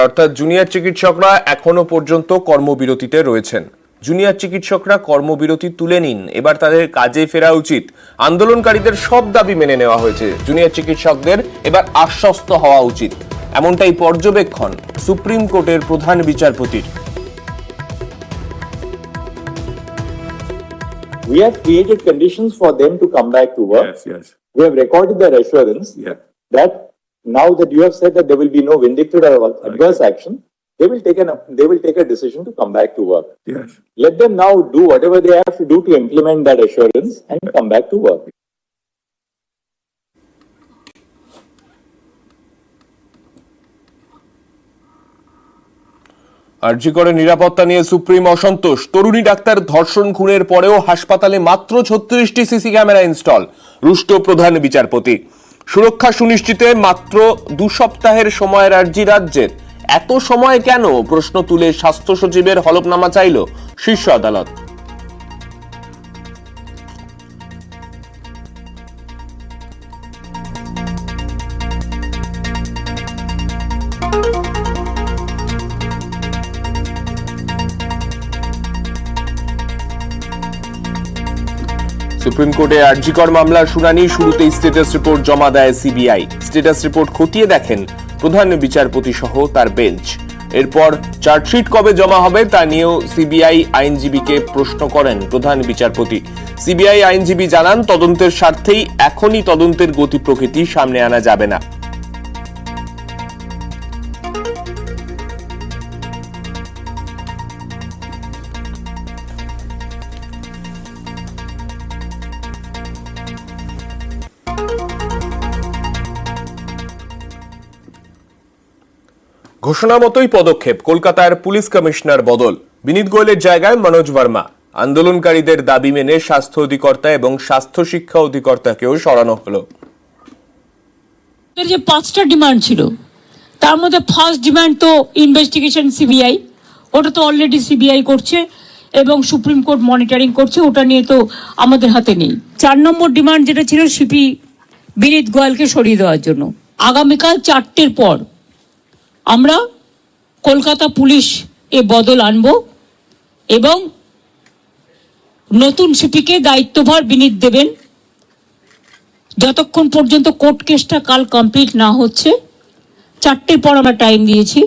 অর্থাৎ জুনিয়র চিকিৎসকরা এখনো পর্যন্ত কর্মবিরতিতে রয়েছেন। জুনিয়র চিকিৎসকরা কর্মবিরতি তুলে নিন, এবার তাদের কাজে ফেরা উচিত। আন্দোলনকারীদের সব দাবি মেনে নেওয়া হয়েছে, জুনিয়র চিকিৎসকদের এবার আশ্বস্ত হওয়া উচিত, এমনটাই পর্যবেক্ষণ সুপ্রিম কোর্টের প্রধান বিচারপতির। We have created conditions for them to come back to work. Yes. We have recorded their assurance that now that you have said that there will be no vindictive or adverse action, they will take a decision to come back to work. Yes. Let them now do whatever they have to do to implement that assurance and come back to work. আরজি করে নিরাপত্তা নিয়ে supreme অসন্তোষ। তরুণী doctor ধর্ষণ খুনের পরেও হাসপাতালে মাত্র 36টি সিসি ক্যামেরা ইনস্টল, রুষ্ট প্রধান বিচারপতি। সুরক্ষা সুনিশ্চিতে মাত্র 2 সপ্তাহের সময়ের আরজি রাজ্যের, এত সময় কেন প্রশ্ন তুলে স্বাস্থ্য সচিবের হলফনামা চাইল শীর্ষ আদালত। সুপ্রিম কোর্টে আরজিকর মামলার শুনানি শুরুতেই স্ট্যাটাস রিপোর্ট জমা দেয় সিবিআই। স্ট্যাটাস রিপোর্ট খতিয়ে দেখেন প্রধান বিচারপতি সহ তার বেঞ্চ। এরপর চার্জশিট কবে জমা হবে তা নিয়েও সিবিআই আইনজীবীকে প্রশ্ন করেন প্রধান বিচারপতি। সিবিআই আইনজীবী জানান, তদন্তের স্বার্থেই এখনই তদন্তের গতি প্রকৃতি সামনে আনা যাবে না। ঘোষণা মতোই পদক্ষেপ, কলকাতার পুলিশ কমিশনার বদল। বিনীত গোয়েলের জায়গায় মনোজ ভার্মা। আন্দোলনকারীদের দাবি মেনে স্বাস্থ্য অধিকর্তা এবং স্বাস্থ্য শিক্ষা অধিকর্তাকেও সরানো হলো। যে 5টা ডিমান্ড ছিল, তার মধ্যে ফার্স্ট ডিমান্ড তো ইনভেস্টিগেশন সিবিআই, ওটা তো অলরেডি সিবিআই করছে এবং সুপ্রিম কোর্ট মনিটরিং করছে, ওটা নিয়ে তো আমাদের হাতে নেই। 4 নম্বর ডিমান্ড যেটা ছিল সিপি বিনীত গোয়েলকে সরিয়ে দেওয়ার জন্য। আগামীকাল 4টের পর আমরা কলকাতা পুলিশ এ বদল আনব এবং নতুন সিপিকে দায়িত্বভার বিনীত দেবেন। যতক্ষণ পর্যন্ত কোর্ট কেসটা কাল কমপ্লিট না হচ্ছে, 4টের পর আমরা টাইম দিয়েছি,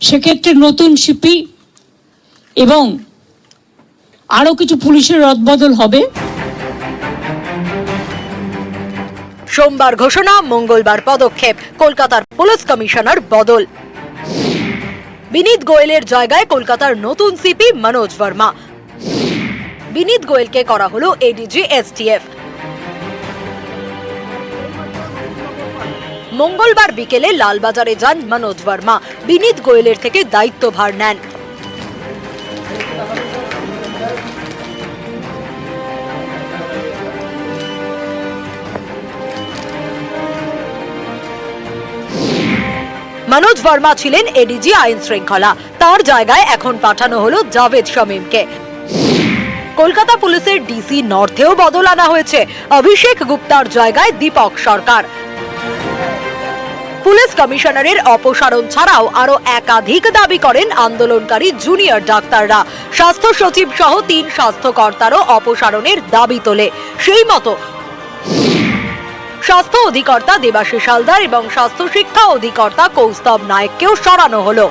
সেক্ষেত্রে নতুন সিপি এবং আরো কিছু পুলিশের রদবদল হবে। সোমবার ঘোষণা, মঙ্গলবার পদক্ষেপ, কলকাতার পুলিশ কমিশনার বদল। বিনীত গোয়েলের জায়গায় কলকাতার নতুন সিপি মনোজ ভার্মা। বিনীত গোয়েলকে করা হলো এডিজি এসটিএফ। মঙ্গলবার বিকেলে লালবাজারে যান মনোজ ভার্মা, বিনীত গোয়েলের থেকে দায়িত্বভার নেন। মনোজ ভার্মা ছিলেন এডিজি আইন শৃঙ্খলা, তার জায়গায় এখন পাঠানো হলো জাভেদ শামীমকে। কলকাতা পুলিশের ডিসি নর্থেও বদল আনা হয়েছে, অভিষেক গুপ্তার জায়গায় দীপক সরকার। পুলিশ কমিশনারের অপসারণ ছাড়াও আরো একাধিক দাবি করেন আন্দোলনকারী জুনিয়র ডাক্তাররা। স্বাস্থ্য সচিব সহ 3 স্বাস্থ্যকর্তারও অপসারণের দাবি তোলে। সেই মতো স্বাস্থ্য অধিকর্তা দেবাশিস হালদার এবং স্বাস্থ্য শিক্ষা অধিকর্তা কৌস্তব নায়েককেও সরানো হলো।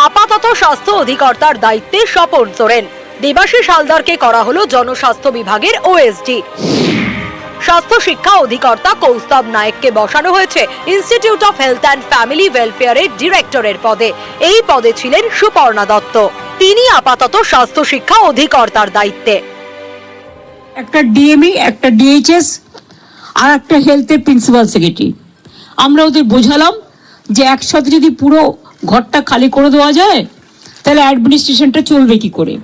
আপাতত স্বাস্থ্য অধিকর্তার দায়িত্বে স্বপন সোরেন। দেবাশিস হালদারকে করা হলো জনস্বাস্থ্য বিভাগের ওএসডি। স্বাস্থ্য শিক্ষা অধিকর্তা কৌস্তব নায়েককে বসানো হয়েছে institute of health and family ওয়েলফেয়ারের ডিরেক্টরের পদে। এই পদে ছিলেন সুপর্ণা দত্ত, তিনি আপাতত স্বাস্থ্য শিক্ষা অধিকর্তার দায়িত্বে। একটা ডিএমই, একটা ডিএইচএস আর একটা হেলথের প্রিন্সিপাল সেক্রেটারি। আমরা ওদের বোঝালাম যে একসাথে যদি পুরো ঘরটা খালি করে দেওয়া যায় তাহলে অ্যাডমিনিস্ট্রেশনটা চলবে কি করে।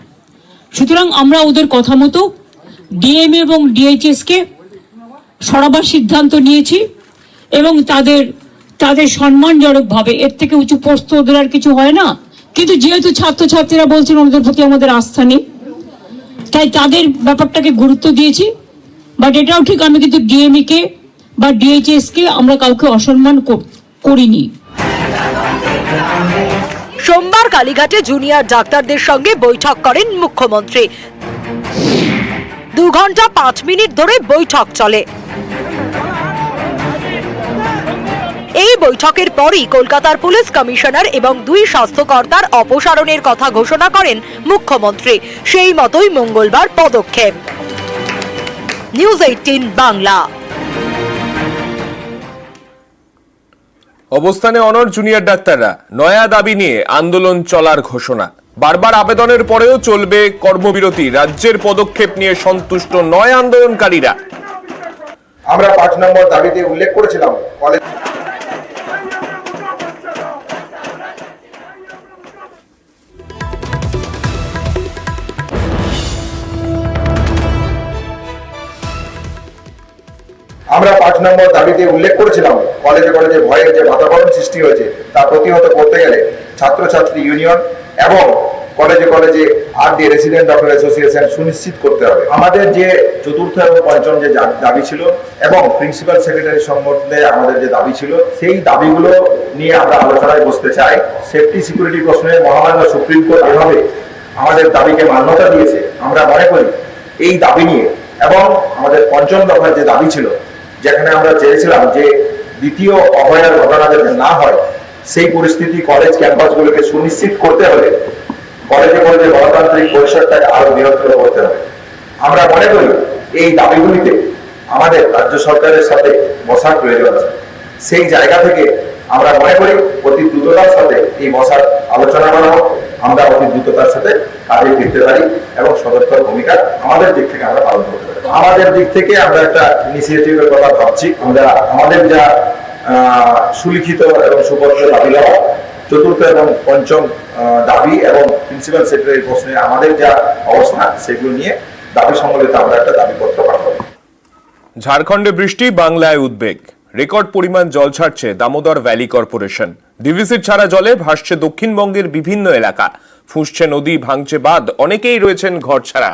সুতরাং আমরা ওদের কথা মতো ডিএম এবং ডিএইচএসকে সরাবার সিদ্ধান্ত নিয়েছি এবং তাদের সম্মানজনকভাবে, এর থেকে উঁচু পোস্ট ওদের আর কিছু হয় না, কিন্তু যেহেতু ছাত্রছাত্রীরা বলছেন ওদের প্রতি আমাদের আস্থা নেই, তাই তাদের ব্যাপারটাকে গুরুত্ব দিয়েছি। বাট এটাও ঠিক, আমি কিন্তু ডিএমই কে বা ডিএইচএস কে আমরা কাউকে অসম্মান করিনি। সোমবার কালীঘাটে জুনিয়র ডাক্তারদের সঙ্গে বৈঠক করেন মুখ্যমন্ত্রী। 2 ঘন্টা 5 মিনিট ধরে বৈঠক চলে। এই বৈঠকের পরই কলকাতার পুলিশ কমিশনার এবং 2 স্বাস্থ্যকর্তার অপসারণের কথা ঘোষণা করেন মুখ্যমন্ত্রী। সেই মতোই মঙ্গলবার পদক্ষেপ। নিউজ 18 বাংলা। অবস্থানে অনড় জুনিয়র ডাক্তাররা, নয়া দাবি নিয়ে আন্দোলন চলার ঘোষণা। বারবার আবেদনের পরেও চলবে কর্মবিরতি। রাজ্যের পদক্ষেপ নিয়ে সন্তুষ্ট নয় আন্দোলনকারীরা। আমরা 5 নম্বর দাবিতে উল্লেখ করেছিলাম কলেজ আমরা 5 নম্বর দাবিতে উল্লেখ করেছিলাম কলেজে কলেজে ভয়ের যে বাতাবরণ সৃষ্টি হয়েছে তা প্রতিহত করতে গেলে ছাত্রছাত্রী ইউনিয়ন এবং কলেজে কলেজে আরডি রেসিডেন্ট ডক্টর অ্যাসোসিয়েশন সুনিশ্চিত করতে হবে। আমাদের যে চতুর্থ এবং পঞ্চম যে দাবি ছিল এবং প্রিন্সিপাল সেক্রেটারি সম্বন্ধে আমাদের যে দাবি ছিল, সেই দাবিগুলো নিয়ে আমরা আলোচনায় বসতে চাই। সেফটি সিকিউরিটি প্রশ্নে মহামান্য সুপ্রিম কোর্ট এভাবে আমাদের দাবিকে মান্যতা দিয়েছে। আমরা মনে করি এই দাবি নিয়ে এবং আমাদের পঞ্চম দফার যে দাবি ছিল, যেখানে আমরা চেয়েছিলাম যে দ্বিতীয় অভয়ার ঘটনা যাতে না হয়, সেই পরিস্থিতি কলেজ ক্যাম্পাসগুলোকে সুনিশ্চিত করতে হলে কলেজে কলেজে গণতান্ত্রিক পরিসরটাকে আরো বৃহত্তর করতে হবে। আমরা মনে করি এই দাবিগুলিতে আমাদের রাজ্য সরকারের সাথে বসার প্রয়োজন আছে। সেই জায়গা থেকে আমরা মনে করি অতি দ্রুততার সাথে এই বসার আলোচনা করা হোক। আমরা অতি দ্রুততার সাথে কাজে ফিরতে পারি এবং সদর্থক ভূমিকা আমাদের দিক থেকে আমরা পালন করতে পারি। আমাদের দিক থেকে আমরা একটা ইনিশিয়েটিভের কথা ভাবছি। আমরা আমাদের যা সুলিখিত এবং সুপত্র দাবি দেওয়া, চতুর্থ এবং পঞ্চম দাবি এবং প্রিন্সিপাল সেক্রেটারি প্রশ্নে আমাদের যা অবস্থা, সেগুলো নিয়ে দাবি সম্বলিত আমরা একটা দাবিপত্র পাঠাবো। ঝাড়খণ্ডে বৃষ্টি, বাংলায় উদ্বেগ। রেকর্ড পরিমাণ জল ছাড়ছে দামোদর ভ্যালি কর্পোরেশন। ডিভিসির ছাড়া জলে ভাসছে দক্ষিণবঙ্গের বিভিন্ন এলাকা। ফুঁসছে নদী, ভাঙছে বাঁধ, অনেকেই রয়েছেন ঘর ছাড়া।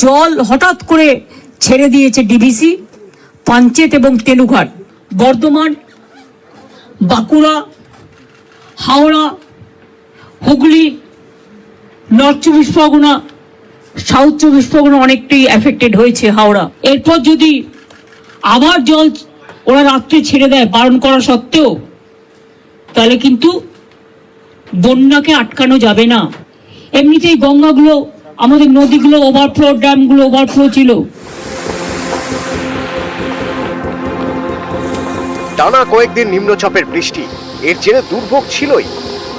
জল হঠাৎ করে ছেড়ে দিয়েছে ডিভিসি, পাঞ্চেত এবং তেলুঘাট, বর্ধমান, বাঁকুড়া, হাওড়া, হুগলি, নর্থ 24 পরগনা, সাউথ 24 পরগনা অনেকটাই এফেক্টেড হয়েছে হাওড়া। এরপর যদি আবার জল ওরা রাত্রে ছেড়ে দেয় বারণ করা সত্ত্বেও, তাহলে কিন্তু বন্যাকে আটকানো যাবে না। এমনিতেই গঙ্গাগুলো, আমাদের নদীগুলো ওভারফ্লো, ড্যামগুলো ওভারফ্লো ছিল। টানা কয়েকদিন নিম্নচাপের বৃষ্টি, এর জেরে দুর্ভোগ ছিলই।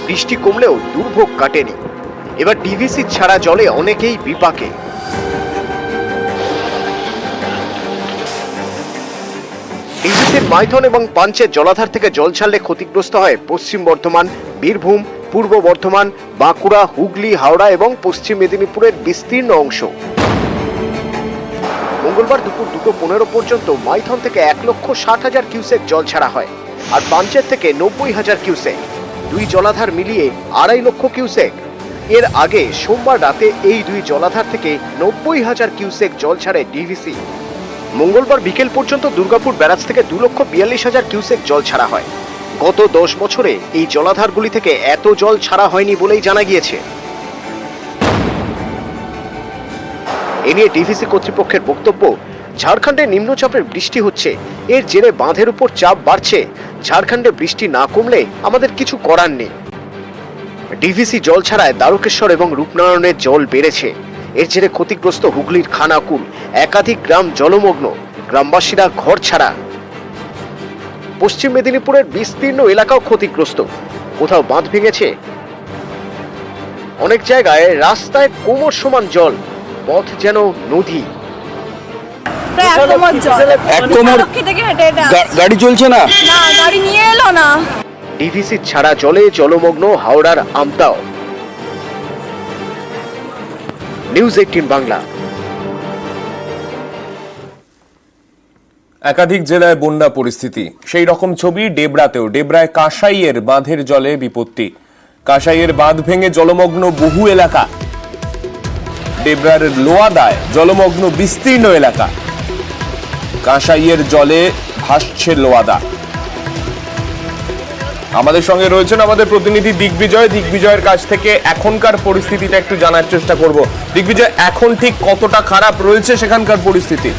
বৃষ্টি কমলেও দুর্ভোগ কাটেনি। এবার ডিভিসি ছাড়া জলে অনেকেই বিপাকে। ডিভিসির মাইথন এবং পাঞ্চের জলাধার থেকে জল ছাড়লে ক্ষতিগ্রস্ত হয় পশ্চিম বর্ধমান, বীরভূম, পূর্ব বর্ধমান, বাঁকুড়া, হুগলি, হাওড়া এবং পশ্চিম মেদিনীপুরের বিস্তীর্ণ অংশ। মঙ্গলবার দুপুর 2:15 পর্যন্ত মাইথন থেকে 1,60,000 কিউসেক জল ছাড়া হয়, আর পাঞ্চের থেকে 90,000 কিউসেক। 2 জলাধার মিলিয়ে 2.5 লক্ষ কিউসেক। এর আগে সোমবার রাতে এই 2 জলাধার থেকে 90,000 কিউসেক জল ছাড়ে ডিভিসি। মঙ্গলবার বিকেল পর্যন্ত দুর্গাপুর ব্যারাজ থেকে 2,42,000 কিউসেক জল ছাড়া হয়। গত 10 বছরে এই জলাধারগুলি থেকে এত জল ছাড়া হয়নি বলেই জানা গিয়েছে। এ নিয়ে ডিভিসি কর্তৃপক্ষের বক্তব্য, ঝাড়খণ্ডে নিম্নচাপের বৃষ্টি হচ্ছে, এর জেরে বাঁধের উপর চাপ বাড়ছে। ঝাড়খণ্ডে বৃষ্টি না কমলে আমাদের কিছু করার নেই। ডিভিসি জল ছাড়ায় দ্বারকেশ্বর এবং রূপনারায়ণের জল বেড়েছে। এর জেরে ক্ষতিগ্রস্ত হুগলির খানাকুল, একাধিক গ্রাম জলমগ্ন, গ্রামবাসীরা ঘর ছাড়া। পশ্চিম মেদিনীপুরের বিস্তীর্ণ এলাকাও ক্ষতিগ্রস্ত, কোথাও বাঁধ ভেঙেছে। অনেক জায়গায় রাস্তায় কোমর সমান জল, পথ যেন নদী। গাড়ি চলছে না, গাড়ি নিয়ে এলো না। ডিভিসি ছাড়া জলে জলমগ্ন হাওড়ার আমতাও। নিউজ 18 বাংলা। একাধিক জেলায় বন্যা পরিস্থিতি। সেই রকম ছবি ডেবরাতেও। ডেবরায় কাঁসাইয়ের বাঁধের জলে বিপত্তি। কাঁসাইয়ের বাঁধ ভেঙে জলমগ্ন বহু এলাকা। ডেবরার লোয়াদায় জলমগ্ন বিস্তীর্ণ এলাকা। কাঁসাইয়ের জলে ভাসছে লোয়াদা। আমাদের সঙ্গে রয়েছেন আমাদের প্রতিনিধি দিগ্বিজয়ের কাছ থেকে এখনকার পরিস্থিতিটা একটু জানার চেষ্টা করব। দিগ্বিজয়, এখন ঠিক কতটা খারাপ রয়েছে সেখানকার পরিস্থিতি?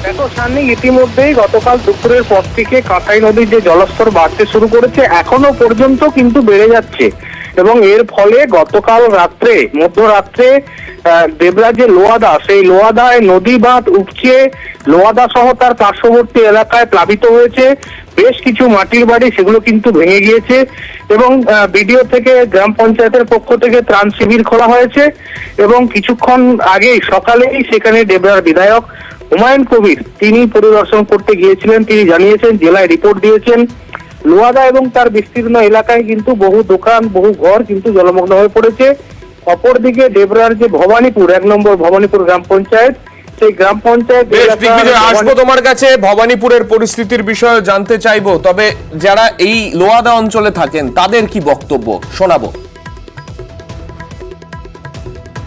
দেখো সামনে ইতিমধ্যেই গতকাল দুপুরের পর থেকে কাঁসাই নদীর যে জলস্তর বাড়তে শুরু করেছে, এখনো পর্যন্ত কিন্তু বেড়ে যাচ্ছে এবং এর ফলে গতকাল রাত্রে মধ্যরাত্রে দেবরা যে লোয়াদা, সেই লোয়াদায় নদী বাঁধ উপচে লোয়াদা সহ তার পার্শ্ববর্তী এলাকায় প্লাবিত হয়েছে। বেশ কিছু মাটির বাড়ি সেগুলো কিন্তু ভেঙে গিয়েছে এবং বিডিও থেকে গ্রাম পঞ্চায়েতের পক্ষ থেকে ত্রাণ শিবির খোলা হয়েছে এবং কিছুক্ষণ আগেই সকালেই সেখানে ডেবরার বিধায়ক হুমায়ুন কবির তিনি পরিদর্শন করতে গিয়েছিলেন। তিনি জানিয়েছেন, জেলায় রিপোর্ট দিয়েছেন, লোয়াদা এবং তার বিস্তীর্ণ এলাকায় কিন্তু বহু দোকান বহু ঘর কিন্তু জলমগ্ন হয়ে পড়েছে। অপরদিকে ডেবরার যে ভবানীপুর 1 নম্বর ভবানীপুর গ্রাম পঞ্চায়েত, সেই গ্রাম পঞ্চায়েত আসবো তোমার কাছে, ভবানীপুরের পরিস্থিতির বিষয়ে জানতে চাইবো। তবে যারা এই লোয়াদা অঞ্চলে থাকেন তাদের কি বক্তব্য শোনাবো।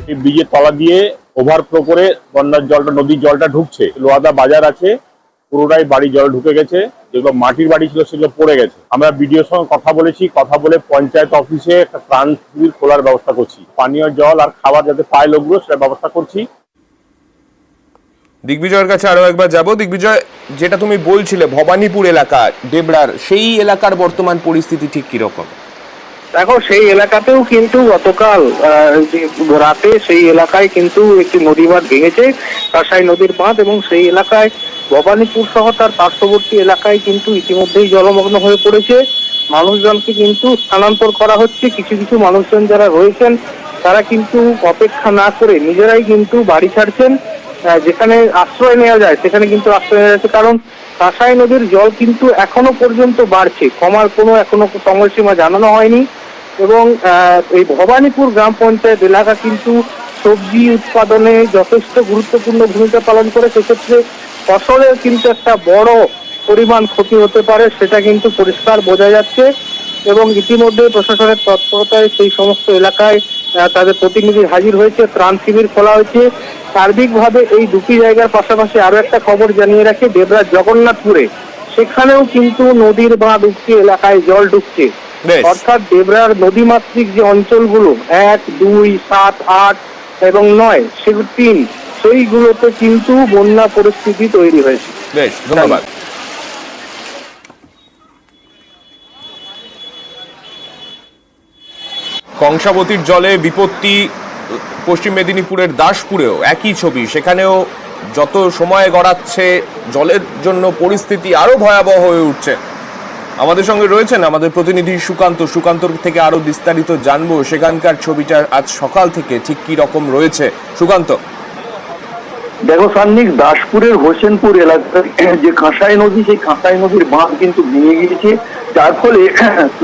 এই ব্রিজের তলা দিয়ে ওভারফ্লো করে বন্যার জলটা, নদীর জলটা ঢুকছে। লোয়াদা বাজার আছে, পুরোটাই বাড়ি জল ঢুকে গেছে। যেগুলো মাটির বাড়ি ছিল সেগুলো পড়ে গেছে। আমরা বিডিওর সঙ্গে কথা বলেছি, কথা বলে পঞ্চায়েত অফিসে একটা ত্রাণ শিবির খোলার ব্যবস্থা করছি। পানীয় জল আর খাবার যাতে পায় লোকগুলো, সেটা ব্যবস্থা করছি। দিগ্বিজয়ের কাছে আরো একবার যাব। দিগ্বিজয়, যেটা তুমি বলছিলে ভবানীপুর এলাকা ডেবরার, সেই এলাকার বর্তমান পরিস্থিতি ঠিক কিরকম? দেখো, সেই এলাকাতেও কিন্তু গতকাল রাতে সেই এলাকায় কিন্তু একটি নদী বাঁধ ভেঙেছে, কাঁসাই নদীর বাঁধ, এবং সেই এলাকায় ভবানীপুর সহ তার পার্শ্ববর্তী এলাকায় কিন্তু ইতিমধ্যেই জলমগ্ন হয়ে পড়েছে। মানুষজনকে কিন্তু স্থানান্তর করা হচ্ছে। কিছু কিছু মানুষজন যারা রয়েছেন তারা কিন্তু অপেক্ষা না করে নিজেরাই কিন্তু বাড়ি ছাড়ছেন। যেখানে আশ্রয় নেওয়া যায় সেখানে কিন্তু আশ্রয় নেওয়া যাচ্ছে, কারণ কাঁসাই নদীর জল কিন্তু এখনো পর্যন্ত বাড়ছে, কমার কোনো এখনো সময়সীমা জানানো হয়নি। এবং এই ভবানীপুর গ্রাম পঞ্চায়েত এলাকা কিন্তু সবজি উৎপাদনে যথেষ্ট গুরুত্বপূর্ণ ভূমিকা পালন করে। সেক্ষেত্রে ফসলের কিন্তু একটা বড় পরিমাণ ক্ষতি হতে পারে, সেটা কিন্তু পরিষ্কার বোঝা যাচ্ছে। এবং ইতিমধ্যে প্রশাসনের তৎপরতায় সেই সমস্ত এলাকায় তাদের প্রতিনিধি হাজির হয়েছে, ত্রাণ শিবির খোলা হয়েছে। সার্বিকভাবে এই দুটি জায়গার পাশাপাশি আরো একটা খবর জানিয়ে রাখে, ডেবরার জগন্নাথপুরে সেখানেও কিন্তু নদীর বাঁধ উপচে এলাকায় জল ঢুকছে। অর্থাৎ ডেবরার নদীমাতৃক যে অঞ্চলগুলো 1, 2, 7, 8 এবং 9 সেগুলো 3, সেইগুলোতে কিন্তু বন্যা পরিস্থিতি তৈরি হয়েছে। বেশ, ধন্যবাদ। কংসাবতীর জলে বিপত্তি পশ্চিম মেদিনীপুরের দাসপুরেও একই ছবি। সেখানেও যত সময় গড়াচ্ছে জলের জন্য পরিস্থিতি আরো ভয়াবহ হয়ে উঠছে। আমাদের সঙ্গে রয়েছেন আমাদের প্রতিনিধি সুকান্তর থেকে আরো বিস্তারিত জানবো সেখানকার ছবিটা আজ সকাল থেকে ঠিক কি রকম রয়েছে। সুকান্ত, দেখো সান্নিক, দাসপুরের হোসেনপুর এলাকার যে কাঁসাই নদী, সেই কাঁসাই নদীর বাঁধ কিন্তু ভেঙে গিয়েছে, যার ফলে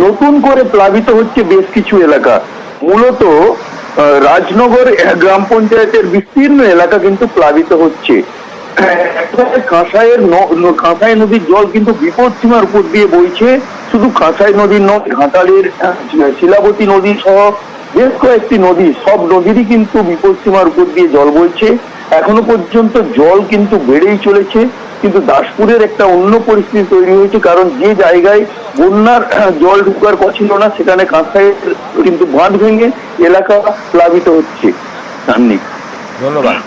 নতুন করে প্লাবিত হচ্ছে বেশ কিছু এলাকা। মূলত রাজনগর গ্রাম পঞ্চায়েতের বিস্তীর্ণ এলাকা কিন্তু প্লাবিত হচ্ছে। কাঁসাই নদীর জল কিন্তু বিপদ সীমার উপর দিয়ে বইছে। শুধু কাঁসাই নদীর নয়, ঘাটালের শিলাবতী নদী সহ বেশ কয়েকটি নদী, সব নদীরই কিন্তু বিপদ সীমার উপর দিয়ে জল বইছে। এখনো পর্যন্ত জল কিন্তু বেড়েই চলেছে। কিন্তু দাসপুরের একটা অন্য পরিস্থিতি তৈরি হয়েছে, কারণ যে জায়গায় বন্যার জল ঢুকার কথা ছিল না, সেখানে কাঁসাইয়ের কিন্তু বাঁধ ভেঙে এলাকা প্লাবিত হচ্ছে। ধন্যবাদ।